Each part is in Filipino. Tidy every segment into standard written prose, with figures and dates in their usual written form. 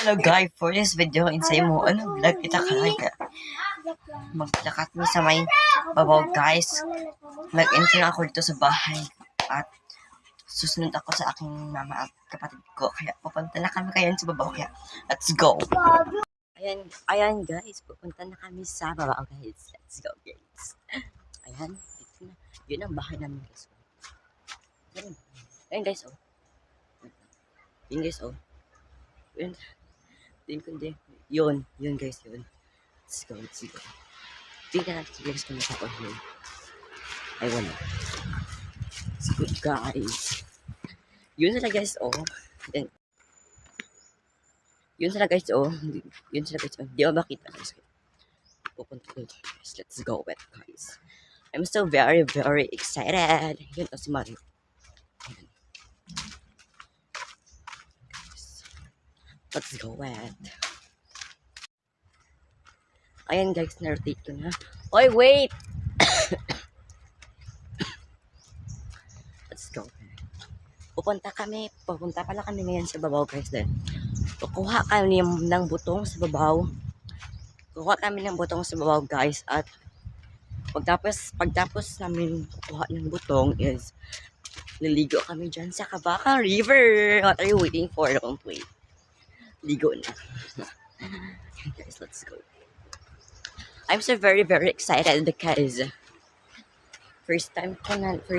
Hello guys, for this video insay mo vlog kita kalaga. Maglakat mo sa may babaw guys. Nag-enter ako dito sa bahay at susunod ako sa aking mama at kapatid ko. Kaya pupunta na kami kayan sa babaw. Kaya let's go. Ayan guys, pupunta na kami sa babaw guys. Let's go guys. Ayan, dito na. Yun ang bahay namin guys. Ayan guys oh. Yun guys oh. Yun guys, yun. Let's go. Tingnan natin guys kung nasa yun. Ay, wala. Let's go guys. Yun sila guys, oh. Then, yun sila guys, oh. Di ba makita guys? Pupunta ko guys. Let's go guys. I'm so very, very excited. Yun, oh, si Mario. Let's go wet. Ayan guys, na-rotate ko na. Oy, wait! Let's go. Pupunta pala kami ngayon sa babaw guys. Then, kukuha kami ng butong sa babaw. Guys. At pagtapos namin kukuha ng butong is naligo kami dyan sa Kabaka River. What are you waiting for? Don't wait. Ligo na. Guys, let's go. I'm so very, very excited because first time, I don't know.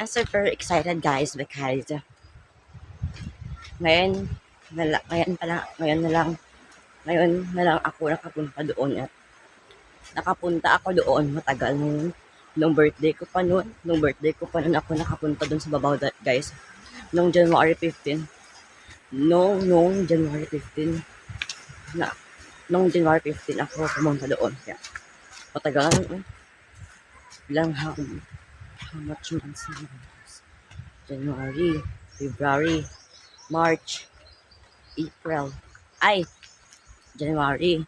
I'm so very excited guys because ngayon na lang ako nakapunta doon matagal nung birthday ko pa noon ako nakapunta doon sa babaw guys, nung January 15 ako pumunta doon. Kaya matagal lang how much months na January, February, March, April, January,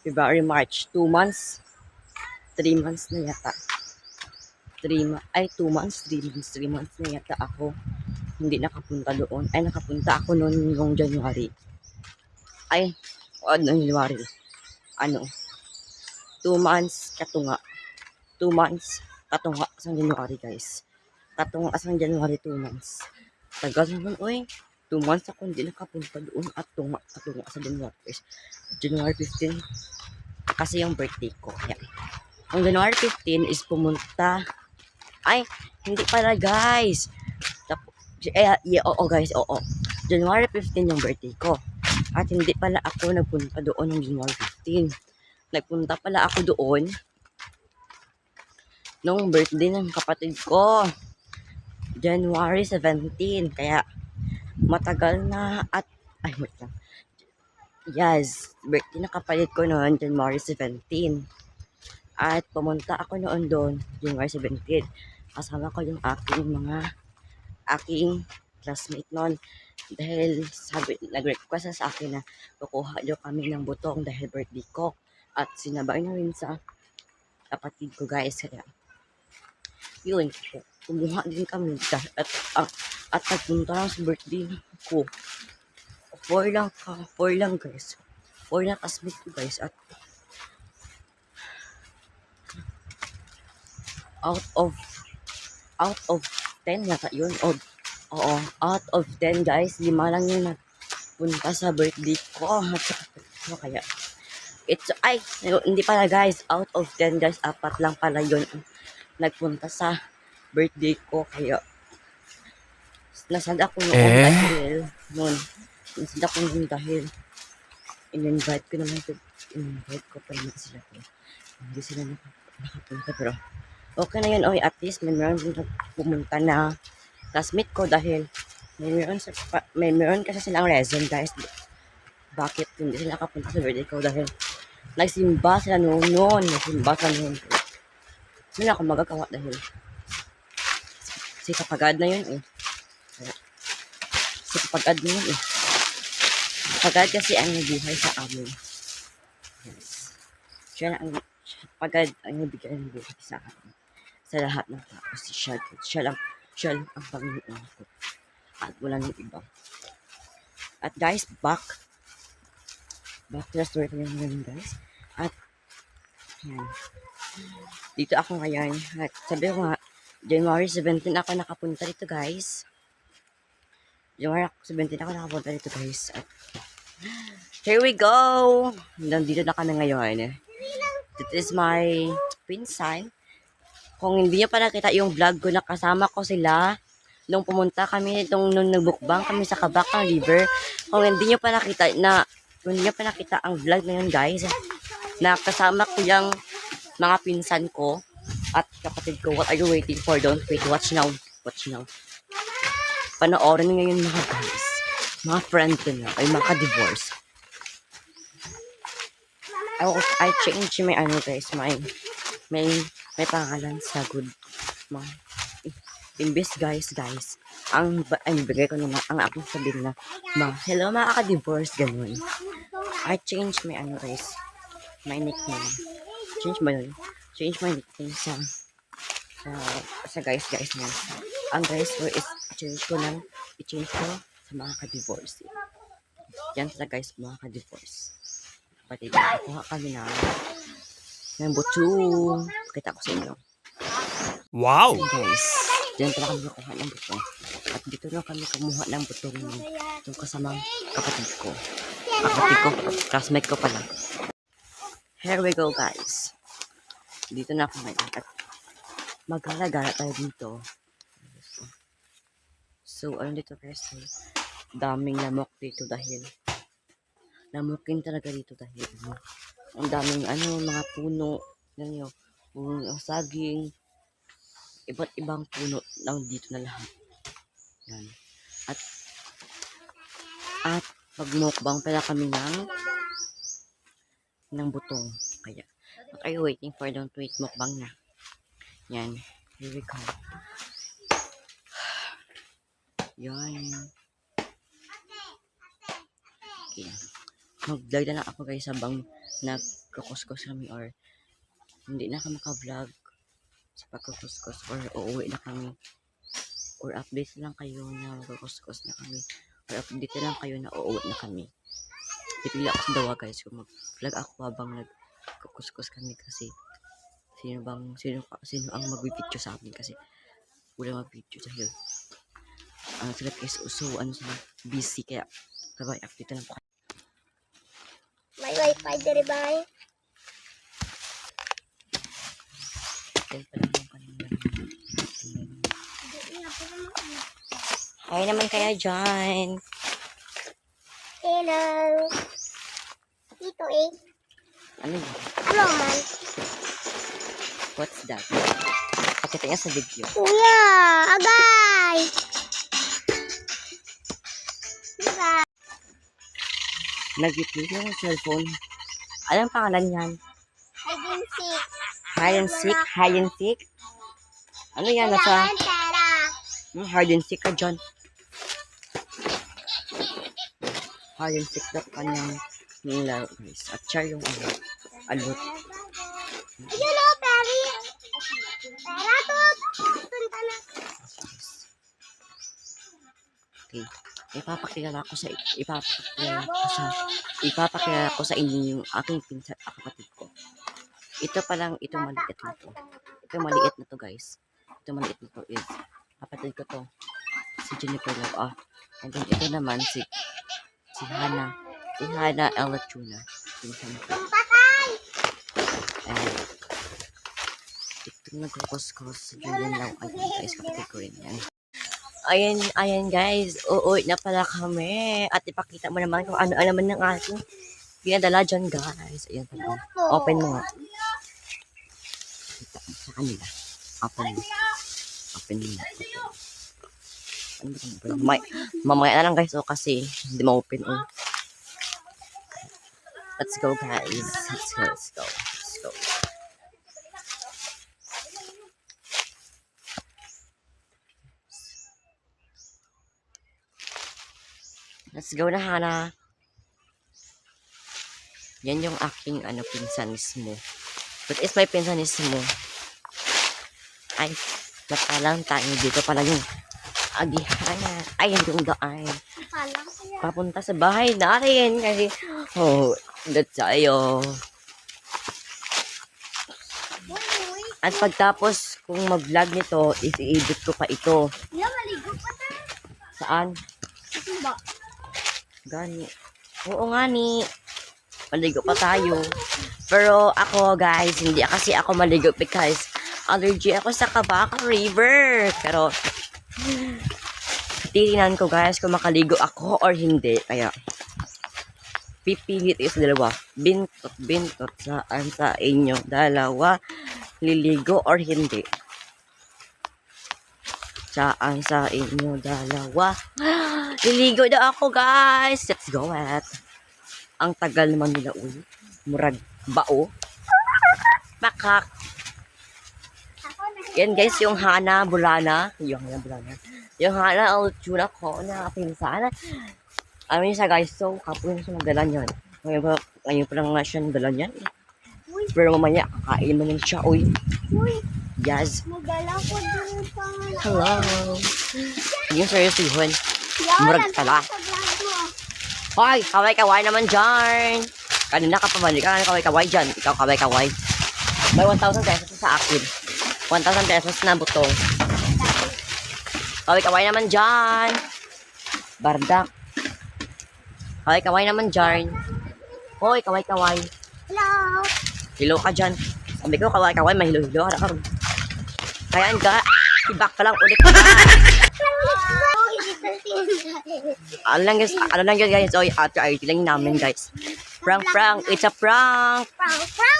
February, March, 2 months, 3 months na yata. 3 months na yata ako hindi nakapunta doon. Nakapunta ako noong January. January. 2 months katunga. 2 months katunga sa January guys. Katunga sa January 2 months. Tagal naman 2 months ako hindi nakapunta doon at tunga sa January guys. January 15 kasi yung birthday ko. Kaya ang January 15 is pumunta. Hindi pala guys. Oo guys, oo. January 15 yung birthday ko. At hindi pala ako nagpunta doon ng January 15. Nagpunta pala ako doon nung birthday ng kapatid ko. January 17. Kaya matagal na at wait lang. Yes, birthday ng kapatid ko noon January 17. At pumunta ako noon doon January 17. Kasama ko yung aking classmate noon dahil nag-request sa akin na kukuha daw kami ng butong dahil birthday ko at sinabay na rin sa kapatid ko guys. Kaya yun, kumuha din kami at nagpunta lang sa birthday ko. 4 lang guys. 4 lang classmate ko guys. At out of 10 yata yun. Oo, out of 10 guys, 5 lang yung nagpunta sa birthday ko. Kaya hindi pala guys, out of 10 guys, 4 lang pala yun nagpunta sa birthday ko. Kaya nasad ako noon dahil in-invite ko pa naman sila. Hindi sila nakapunta pero okay na yun. At least may meron pumunta na classmate ko dahil may meron kasi silang reason guys bakit hindi sila nakapunta sa birthday ko dahil nagsimba sila noon. Hindi ako magagawa dahil si Kapagad na yun Kapagad kasi ang nabuhay sa amin. Yes. Kapagad ang nabigay ng buhay sa amin. Sa lahat ng tao. Siya lang siya lang ang Panginoon ko. At wala nang iba. At guys, back to the story ko ngayon guys. At yan. Dito ako ngayon. At sabi ko nga, January 17 ako nakapunta dito guys. January 17 ako nakapunta dito guys. At here we go! Nandito na kami ngayon. This is my pinsan. Kung hindi nyo pa nakita yung vlog ko, nakasama ko sila nung pumunta kami, nung nagbukbang kami sa Kabakang River. Kung hindi nyo pa nakita ang vlog na yun guys, nakasama ko yung mga pinsan ko at kapatid ko. What are you waiting for? Don't wait. Watch now. Panoorin ngayon mga guys. Mga friend ko na. Ay mga divorce. I changed my guys. May pangalan sa good. Imbes guys. Ang bigay ko naman, ang aking sabihin na, hello mga ka-divorce, ganun. I changed my guys. My nickname. Change my nickname sa guys na. Ang guys ko is i-change ko sa mga ka-divorce. Yan sila guys, mga ka-divorce. Pati kuha kami ng butong. Pakita ko sa inyo. Wow! So guys, dyan pala kami kuha ng butong. At dito na kami kumuha ng butong yung kasamang kapatid ko. Classmate ko pala. Here we go guys. Dito na ako ngayon. At magala-gala tayo dito. So, ano dito guys? Daming lamok dito dahil lamukin talaga dito dahil ang daming mga puno. Yan yun. Puno ng saging. Iba't ibang puno lang dito na lahat. Yan. At magmukbang pala kami ng butong. Kaya, what are you waiting for? Don't wait, mukbang na. Yan. Here we go. Yan. Okay. Mag-vlog na lang ako guys habang nagkukuskus kami or hindi na kami maka-vlog sa pagkukuskus or uuwi na kami or update lang kayo na magkukuskus na kami or update lang kayo na uuwi na kami. Pipili ako sa dawa guys kung mag-vlog ako habang nagkukuskus kami kasi sino ang mag-video sa amin kasi wala mag-video dahil sila guys sila busy kaya sabay update lang po. May wifi dere bay. Hi naman kaya dyan. Hello. Ito Ano yun? Ano man? What's that? Pakita niya sa video. Kuya, agay. Diba? Nag-upload na yung cellphone. Anong pangalan yan? Hide and seek. Hide and seek? Ano yan? Nasa hide and seek ka dyan. Hide and seek na kanyang nilaro guys. At siya yung alot. Ayun o, Perry. Pera to. Punta na. Okay. Ipapakilala ko sa inyo yung aking pinsan at kapatid ko. Ito maliit na to. Ito maliit na to guys. Ito maliit na to is kapatid ko to. Si Jennifer Love. And then ito naman si Hana. Si Hana Ella Tuna. Pinsan ko. And ito nagkukuskos si Julian Lau. Ayun guys, kapatid ko rin yan. Ayan guys, uuwi na pala kami. At ipakita mo naman kung ano naman ng ating pinadala dyan guys. Ayan pala. Open mo nga. Kita mo sa kanila. Open mo. Mamaya na lang guys kasi hindi ma-open. Let's go guys. Let's go. Let's go na Hana. Yan yung aking pinsan mismo. That is my pinsan mismo. Ay, Napalang tayo dito pala yung agihan. Ay, yung daan. Palang kaya. Papunta sa bahay natin kasi ulit tayo. Uy. At pagtapos kung mag-vlog nito, i-edit ko pa ito. Yan, maligo pa ta. Saan? Ito ba? Gani. Oo nga ni. Maligo pa tayo. Pero ako guys, hindi kasi ako maligo because allergy ako sa Kabaka River. Pero titingnan ko guys kung makaligo ako or hindi. Kaya pipilit is dalawa. Bintot saan sa inyo dalawa. Liligo or hindi. Saan sa inyo dalawa. Liligo na ako guys. Let's go at. Ang tagal naman nila uy. Murag bao. Makak. Ako na. Yan guys, yung Hana Bulana. Yung Hana Bulana. Yung Hana Altura ko na pinsan. Amin siya guys, so kapag siya magdala niyan. Ngayon pa lang nga siya nagdala niyan. Uy. Pero mamaya, kakain mo nun siya, uy. Uy. Yes. Magdala ko dun pa. Hello. Yung seryosuhan. Yan, Murag tala. sa vlog mo. Hoy, kaway-kaway naman dyan. Kanina ka pa man, ka kaway-kaway dyan. Ikaw kaway-kaway. May 1,000 pesos sa akin. 1,000 pesos na buto. Kaway-kaway naman dyan. Bardak. Kaway-kaway naman dyan. Hoy, kaway-kaway. Hello. Hilo ka dyan. Sabi ko, kaway-kaway, mahilo-hilo. Kaya ka, ibak ka lang ulit ka. Ano lang guys, oy, ate IT lang namin guys. Prank, it's a prank.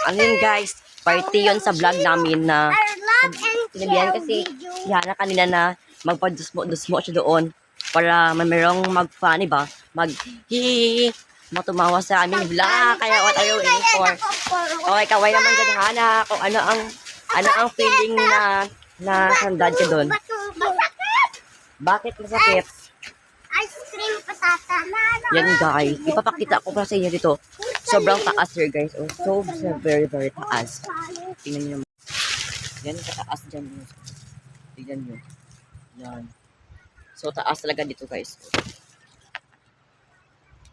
Ano yun guys, party yun sa vlog namin na sinabihan kasi Yana kanina na magpa-dusmo siya doon para merong mag-funny ba? Mag-hihihi, matumawa sa aming vlog. Kaya what are you waiting for? Okay, kaway naman dyan Hana kung ano ang feeling na sandad ka doon. Bakit masakit? Ice cream patata. Yan guys, ipapakita ko pa sa inyo dito. Sobrang taas here guys. Oh, so very taas. Tingnan niyo naman. Yan kataas dyan. Tingnan niyo. Yan. So taas talaga dito guys.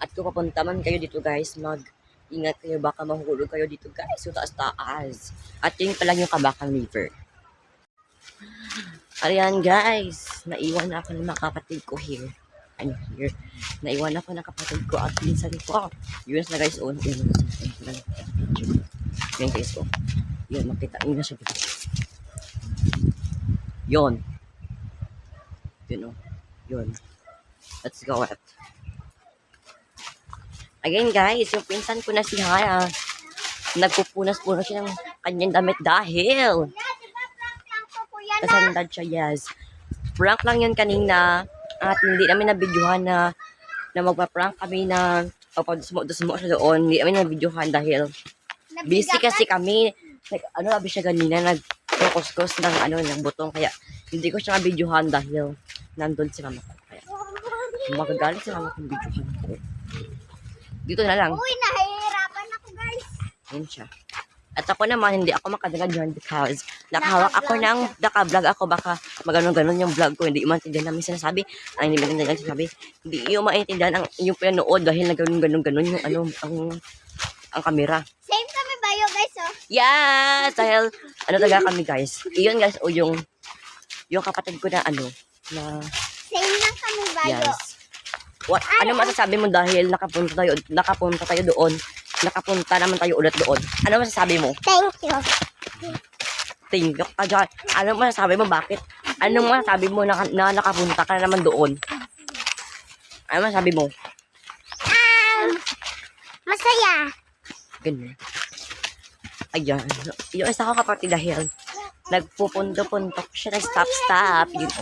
At kung papunta man kayo dito guys, mag-ingat kayo baka mahulog kayo dito guys. So taas. At yun pa lang yung Kabakang River. Ayan guys, naiwan na ako ng mga kapatid ko here. Ano here? Naiwan ako ng kapatid ko at minsan ko. Yun na guys, yun guys, oh. Yun, makita nyo na siya dito. Yun. Yun, oh. Yun. Let's go at. Again guys, yung pinsan ko na si Hana, nagpupunas-punas siya ng kanyang damit dahil kasandad siya, yes. Prank lang yun kanina at hindi namin na-videohan na magpa-prank kami na papadusmo siya doon. Hindi namin na-videohan dahil busy kasi kami. Sabi siya kanina, nag-kuskus ng butong. Kaya hindi ko siya na-videohan dahil nandun si mama ko. Kaya magagalit si mama kung videohan ko. Dito na lang. Uy, nahihirapan ako guys. Yun siya. At ako naman, hindi ako makadala dyan because nakahawak ako naka-vlog ako. Baka maganon-ganon yung vlog ko. Hindi maintindihan namin sinasabi. Hindi maintindihan sinasabi. Hindi yung maintindihan yung pinanood dahil naganon-ganon yung ang camera. Same kami ba yun guys oh? Yes! Dahil talaga kami guys. Iyon guys, o yung kapatid ko na na Same lang kami ba yun? yes. Ano masasabi mo dahil nakapunta tayo doon? Nakapunta naman tayo ulit doon. Ano masasabi mo? Thank you. Tingok ka dyan. Ano masasabi mo? Bakit? Ano masasabi mo na nakapunta ka na naman doon? Ano masasabi mo? Masaya. Ganyan. Ayan. Yung isa ko kapatid dahil nagpupunto-puntok siya. Nag-stop. Yun.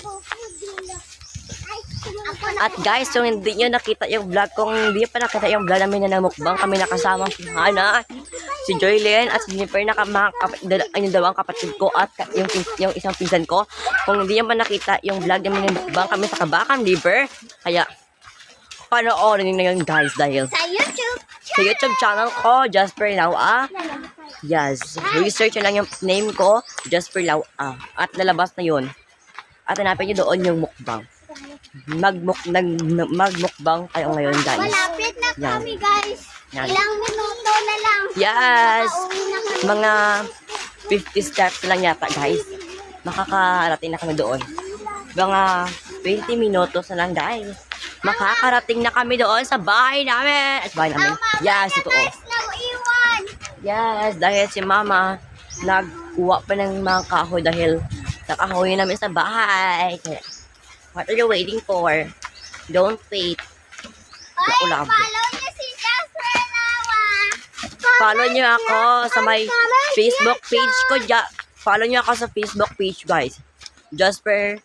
At guys, kung hindi nyo nakita yung vlog, kung hindi pa nakita yung vlog namin na namukbang, kami nakasama si Hana, si Joylyn, at si Jennifer, yung dalawang kapatid ko, at yung isang pinsan ko. Kung hindi nyo pa nakita yung vlog namin na namukbang, kami sa Kabakang River. Kaya, panoorin nyo na yun guys, dahil Sa YouTube. sa YouTube channel ko, just for now, Yes. Research nyo lang yung name ko, Jasper Lau. At lalabas na yun. At hanapin nyo doon yung mukbang. Magmukbang tayo ngayon, guys. Malapit na Yan. kami, guys. Yan. Ilang minuto na lang. Yes! Pauwi na kami. Mga 50 steps lang yata, guys. Makakarating na kami doon. Mga 20 minutos na lang, guys. Makakarating na kami doon sa bahay namin. Sa bahay namin. Yes, ito. Guys, nag-iwan. Yes, dahil si Mama nagkuha pa ng mga kahoy dahil nakahoy namin sa bahay. Kaya, what are you waiting for? Don't wait. Ay, Ulam. follow niyo si Jasper Lawa. Follow niyo ako sa my Facebook page ko. Follow niyo ako sa Facebook page, guys. Jasper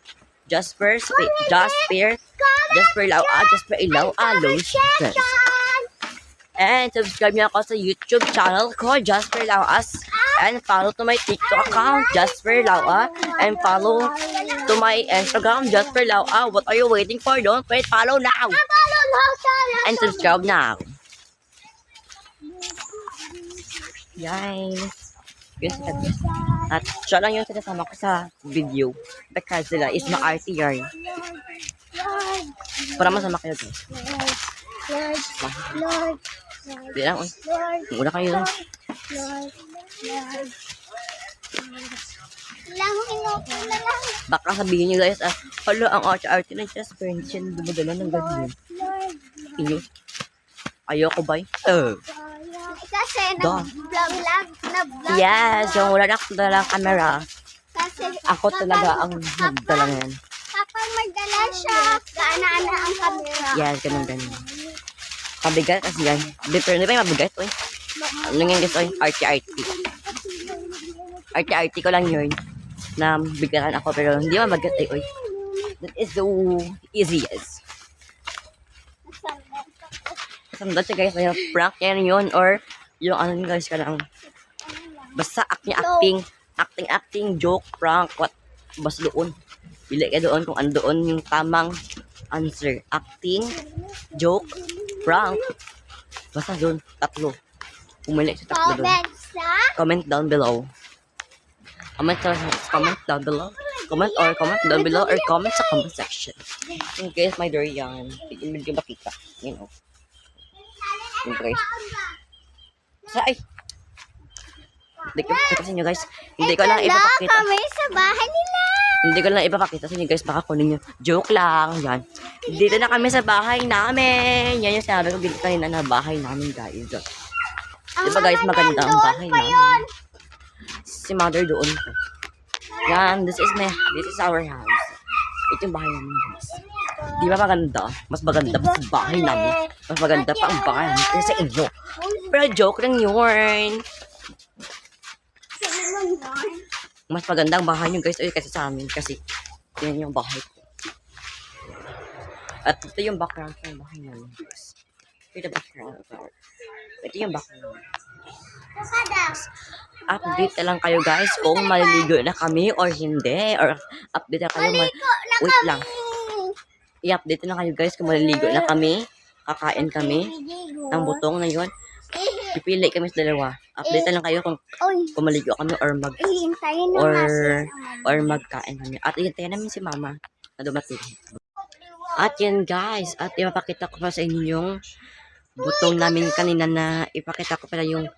Lau, Jasper Ilaw, Lotion. And subscribe niyo ako sa YouTube channel ko, Jasper Lauas. And follow to my TikTok account, Jasper Laua. And follow to my Instagram, Jasper Laua. What are you waiting for? Don't wait, follow now. And subscribe now. Guys. Yun sila, guys. At siya lang yung sinasama ko sa video. Because sila is ma-RT yarn. Para masama kayo, guys. Lord, Hindi lang, oy. Muna kayo lang. ilang minuto na lang. Baka sabihin nyo, guys, hala, ang arte-arte ng Jasper, hindi siya dumadala ng ganyan. Lord, Inyo. Ayoko ba? kasi nag-vlog. Yes, yung wala na akong dalang camera. Kasi Ako talaga ang nagdala ngayon. kapag magdala siya, kaana-ana ang camera. Yes, ganun. Mabigat kasi yan. Pero hindi pa yung mabigat, oy. Ano nga guys, oy? Arte-arte. Arte-arte ko lang yun. Na bigatan ako, pero hindi mabigat, oy. That is the easiest. Sandal siya guys, may prank yan yun, or yung ano guys ka lang. Basta acting, joke, prank, what, basta doon. Pili ka doon kung ano doon yung tamang answer. Acting, joke, prank. Basta doon, tatlo. Pumili sa tatlo doon. Comment down below. Comment down below. Comment down below or comment sa comment section. In case may durian, hindi ko makita. You know. Yun guys. Ay! Hindi ko pakita sa inyo guys. Hindi ko lang ipapakita. kami sa bahay nila. Hindi ko lang ipapakita sa inyo guys. Baka kunin nyo. Joke lang. Yan. Dito na kami sa bahay namin. Yan yung sinabi ko kanina na bahay namin guys. Diba guys, maganda ang bahay namin. Si mother doon po. Yan. This is our house. Ito yung bahay namin guys. Di ba maganda? Mas maganda pa sa bahay namin. Mas maganda pa ang bahay namin kaysa sa inyo. Pero joke lang yun. Mas maganda ang bahay nyo guys kasi sa amin. Kasi yan yung bahay ko. At ito yung background ng bahay namin guys. Ito yung background. Ito yung background. Update na lang kayo guys kung maliligo na kami or hindi. Or update na kayo. Wait lang. I-update na kayo guys kung maliligo na kami. Kakain kami ng butong na yun. Pipili kami sa dalawa. Update na lang kayo kung maligo kami or magkain kami. At ihintayin namin si mama na dumating. At yan guys. At ipapakita ko pa sa inyo yung butong namin kanina na ipakita ko pala yung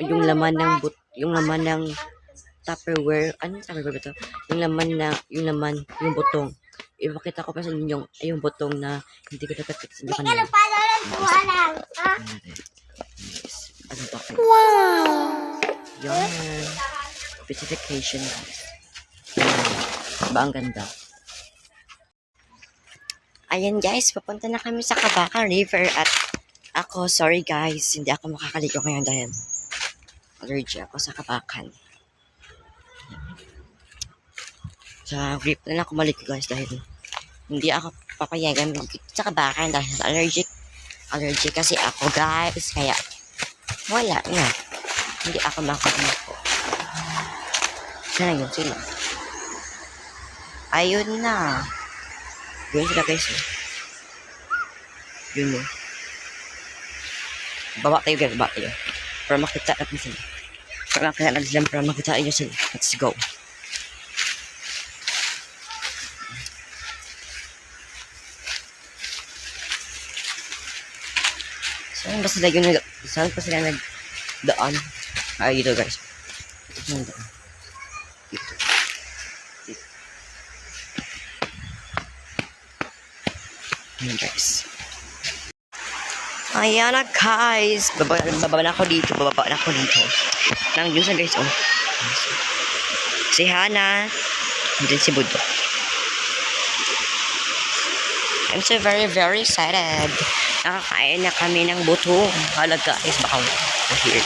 laman ng Tupperware. Anong Tupperware ba ito? Yung butong. Ipakita ko pa sa inyo yung butong na hindi ko dapat sa inyo kanina. Wow! Yan. Specification guys. Diba ang ganda? Ayan guys, papunta na kami sa Kabakan River at ako, sorry guys, hindi ako makakaligo ngayon dahil allergy ako sa Kabakan. Sa grip na lang ako maligo guys dahil hindi ako papayagan sa Kabakan dahil allergic kasi ako guys, kaya wala na. Hindi ako makakaligo. Sana yun sila. Ayun na. Yun sila guys. Yun yun. Baba tayo guys, baba tayo. Para makita natin sila. Kaya lang para makita nyo sila. Let's go. Saan pa sila nagdaan? Ay, dito guys. Ito yung daan. Dito. Ayan guys. Ayan na guys. Bababa na ako dito. Nandiyon sa guys. Oh. Si Hana. Nandiyan si Budo. I'm so very very excited. Nakakain na kami ng buto. Hala guys. Baka here.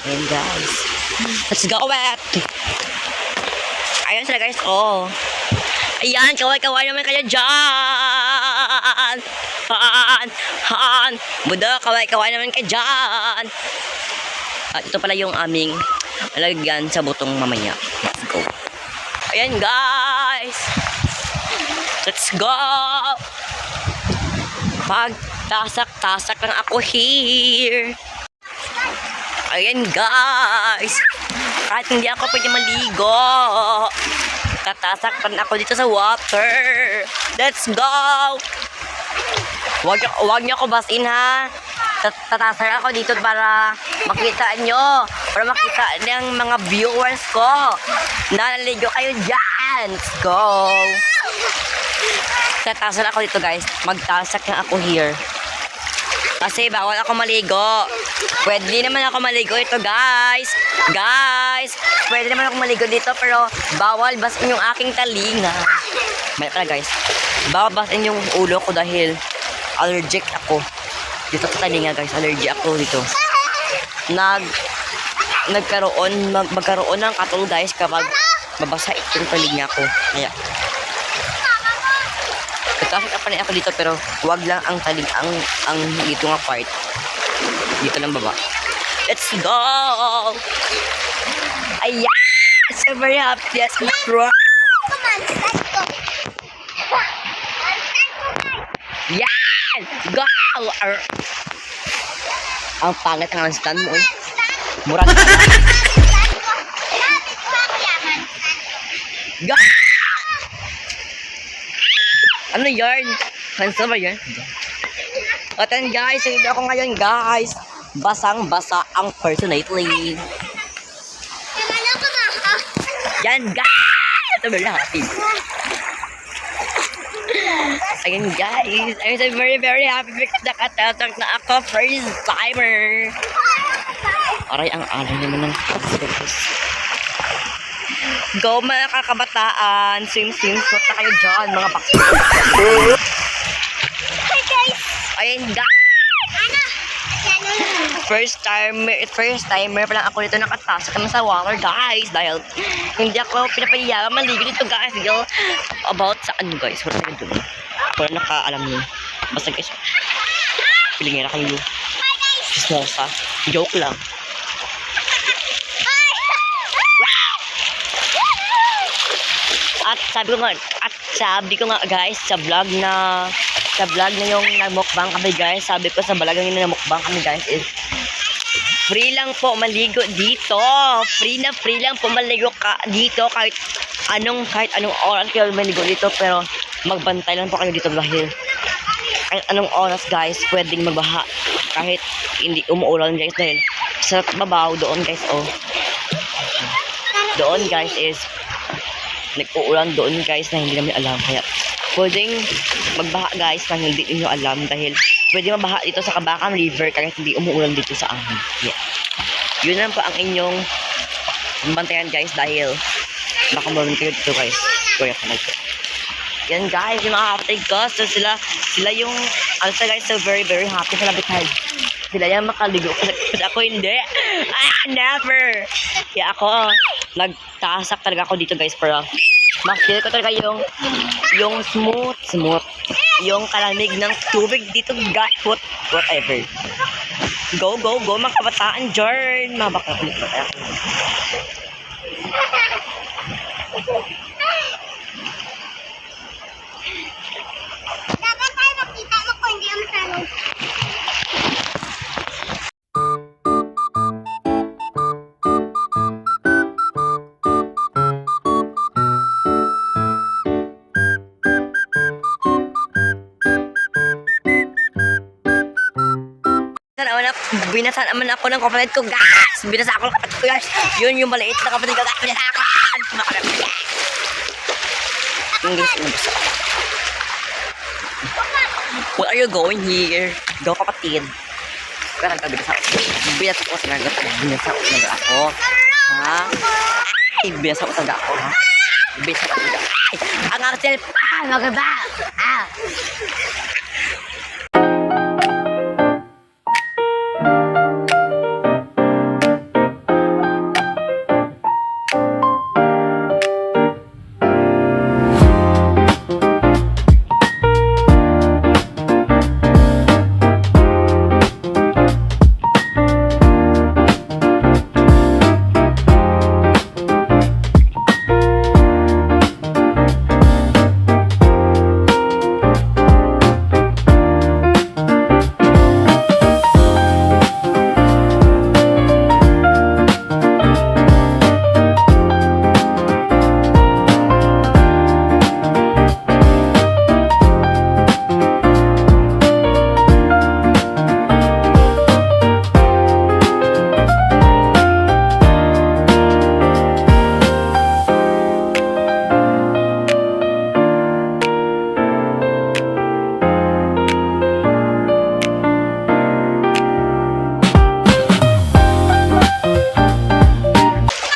Ayan guys. Let's go wet. Ayan sila guys. Oh. Ayan, kaway-kaway naman kayo dyan. Budo, kaway-kaway naman kayo dyan. At ito pala yung aming lalagyan sa butong mamaya. Let's go. Ayan guys. Let's go. Pagtasak-tasak lang ako here. Ayan guys. Kahit hindi ako pwede maligo, tatasak pa ako dito sa water. Let's go. Wag niyo ako basin ha. Tatasak ako dito para makita nyo. Para makita ng mga viewers ko. Nalaligo kayo dyan. Let's go. Tatasak ako dito guys. Magtasak na ako here. Kasi bawal ako maligo. Pwede naman ako maligo ito guys. Pwede naman ako maligo dito pero bawal basin yung aking talinga. Mali pala guys. Bawal basin yung ulo ko dahil allergic ako. Dito sa talinga guys, allergic ako dito. Magkaroon ng katol guys kapag mabasa itong talinga ko. Kaya Nagkasik pa rin ako dito pero wag lang ang talig ang dito nga part. Dito lang baba. Let's go! Ayan! So very happy. Yes, bro. Yan! Go! Ang pangit ng stand mo eh. Murag ka na. Go! Ano yarn? Cancel ba yarn? Atan guys, hindi ako ngayon guys. Basang-basa ang personality. Yan guys! Ito very happy. Again guys, I'm so very very happy because nakatatak na ako first timer. Aray, ang aray naman ng pagsigas. Go mga kakabataan, swim suot na kayo dyan mga bakit. Hi guys! Ayun guys! First timer pa lang ako dito nakatasok naman sa water guys dahil hindi ako pinapayagan maligo dito guys about sa ano guys wala na doon ako na nakaalam nyo basta guys pilingin na kayo sismosa joke lang at sabi ko nga guys sa vlog na yung nagmukbang kami guys sabi ko sa vlog na nagmukbang kami guys is free lang po maligo dito. Free lang po maligo dito kahit anong oras kayo maligo dito pero magbantay lang po kayo dito dahil kahit anong oras guys pwedeng magbaha kahit hindi umuulan guys dahil sa babaw doon guys doon guys is nag-uulan doon guys na hindi namin alam kaya pwedeng magbaha guys na hindi niyo alam dahil pwede mabaha dito sa Kabakan River kahit hindi umuulan dito sa amin. Yeah. Yun lang po ang inyong bantayan guys dahil baka maroon kayo dito guys. Kuya ka nagpo. Yan guys, yung mga kapatid ko. So sila yung guys so very very happy sila because sila yung makaligo. Kasi ako hindi. Never! Kaya ako, nagtasak talaga ako dito guys para makikita ko talaga yung smooth yung kalamig ng tubig dito guys whatever go mga kabataan dyan mabaka ulit na tayo Dapat tayo makita mo kung hindi ang tanong. binasa naman ako ng kapatid ko, guys. Binasa ako ng kapatid ko, guys. Yun yung maliit na kapatid ko, guys. Binasa ako. Yung guys, binasa ako. What are you going here? Go, kapatid. Kaya binasa ako. Binasa ko sa naga. Binasa ko sa naga ako. Ha? Ay, binasa ko sa naga ako, ha? Binasa ko sa naga. Ay, ang artil pa! Maganda! Ah!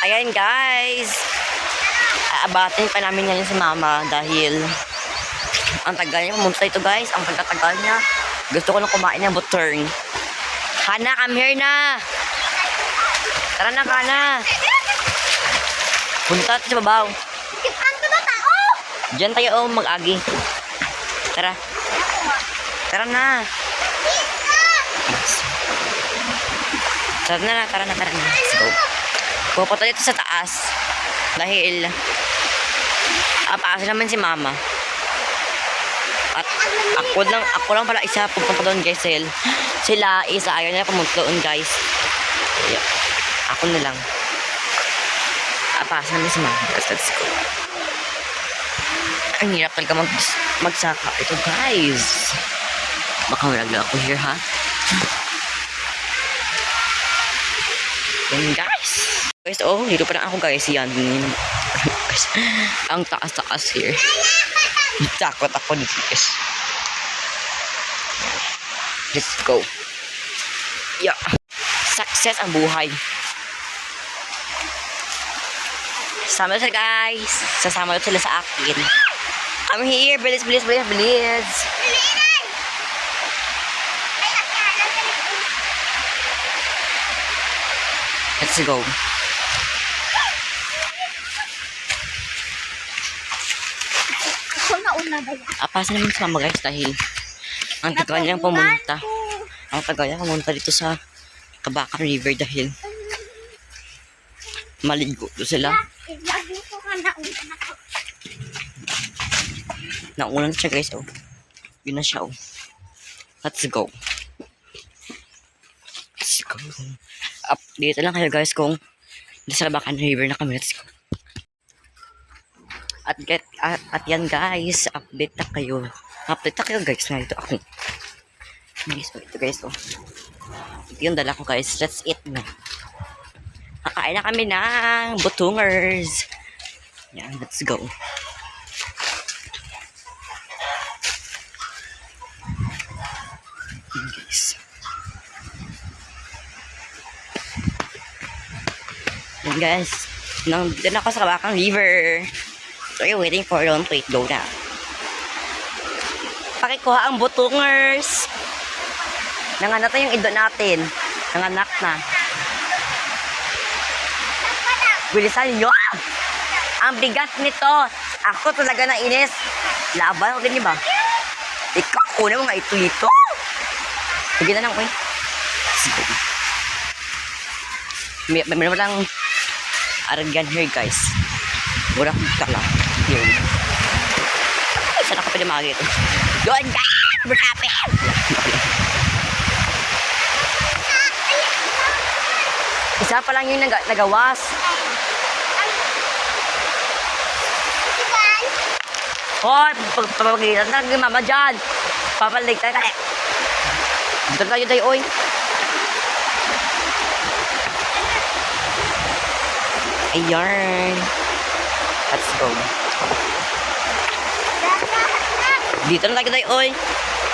Ayan guys, aabatin pa namin ngayon si mama dahil ang tagal niya pumunta ito guys, ang pagkatagal niya. Gusto ko lang kumain ng butern. Hana, come here na. Tara na, Hana. Punta tayo sa babaw. Diyan tayo mag-agi. Tara. Tara na. Tara na. Let's go. Pupunta dito sa taas. Dahil apaasin naman si mama. At ako lang pala isa pupunta doon guys. Sila isa ayaw nila pumunta doon guys. Yeah. Ako na lang. Apaasin naman si mama. Let's go. Ang hirap talaga magsaka ito guys. Baka malagla ako here ha. Yan guys. Guys, oh, dito pa lang ako guys. Yan. Ang taas-taas here. Takot ako dito guys. Let's go. Yeah. Success ang buhay. Sama sila guys. Sasama sila sa akin. I'm here. Bilis. Let's go. Ako na una ba yan? Apas naman sa mama guys dahil ang tagal niyang pumunta. Ang tagal niya pumunta dito sa Kabakan River dahil maligo doon sila. Lagi ko ka na una na ako. Naulan siya guys, oh. Yun na siya, oh. Let's go. Update lang kayo guys kung nasa Kabakan River na kami. Let's go. At yan guys, update na kayo. Update na kayo guys. Nandito ako. Guys, ito guys, oh. Ito yung dala ko guys. Let's eat na. Kakain na kami ng butungers. Yan, let's go. Yan guys. Yan guys. Nandito na ako sa Kabakan River. So you're waiting for long to eat. Go na. Pakikuha ang butungers. Nanganak na yung ido natin. Nanganak na. Bilisan nyo. Ang bigat nito. Ako talaga na inis. Laban ko din ba? Ikaw, una mo nga ito. Sige na lang, uy. May lang aragyan here, guys. Mura ka lang. Here. Ay, saan ako pwede makagay ito? Doon, guys! Berkapit! Isa pa lang yung nagawas. Hoy, papagitan na ng mama dyan. Papalik tayo. Dito tayo, oy. Ayan. Let's go. Dito na lagi tayo, oy.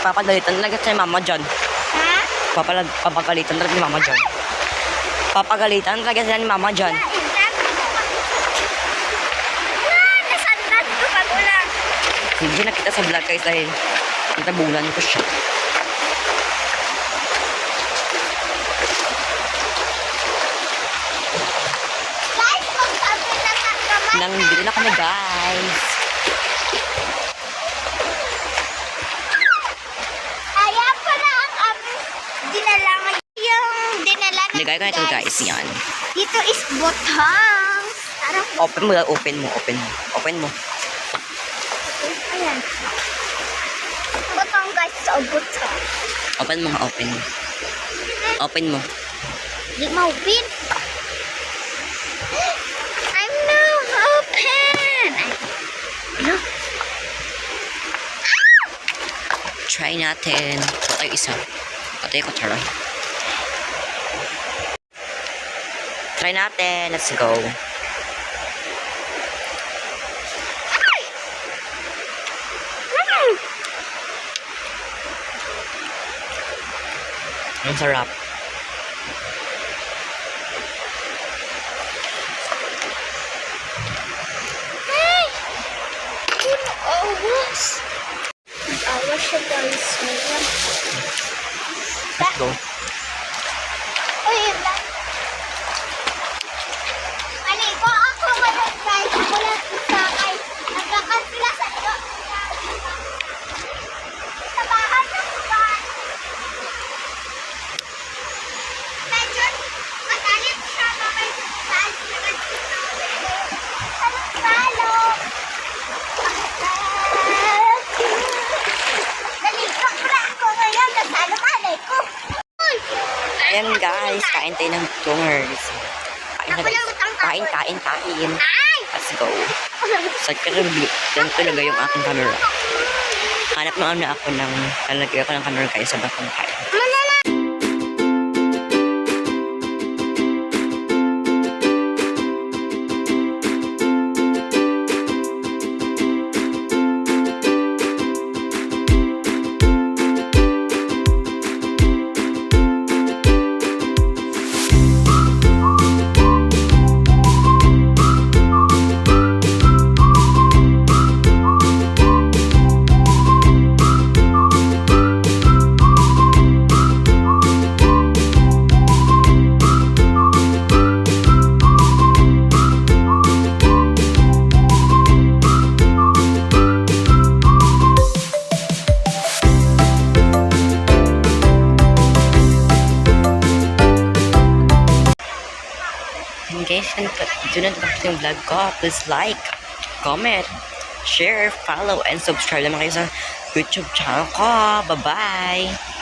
Papagalitan na lagi si mama dyan. Ha? Papagalitan na lagi ni mama dyan. Papagalitan na lagi sila ni mama dyan. Nasandan ko pag ulang. Hindi nakita sa vlog guys dahil natabunan ko siya. Guys, magsabi na kamay. Nandito na kami guys. Ayan pala ang aming dinala ngayon. Yung dinala natin, Ligay ko na ito guys. Yan. Dito is botang. Tara, Open mo. Open mo. ayan. Botang guys, so botang. Open mo. Open mo. Di ma-open. I'm now open. Ano? Try natin. Patay isa. Patay ko tara. Try natin. Let's go. Ang sarap. Hey! Awas. Awas siya guys. Ngayon. Let's go. Uy, yun lang. Maligo ako ngayon guys. Ako lang isa kay nagkakansila sa iyo. Sa bahay ng bahay. Medyo matalim siya mamay saan siya nagkita. Salo-salo. Naligo pala ako ngayon. Nasalo-malay ko. Uy! Ayan guys. Kain tayo ng tungers. Kain na guys. Kain. Ay! Let's go. Sa karabli. Yan talaga yung aking camera. Hanap na ako ng lalagay ako ng camera guys sa bakong kain. And guys, ito na tapos yung vlog ko. Please like, comment, share, follow, and subscribe naman kayo sa YouTube channel ko. Bye-bye!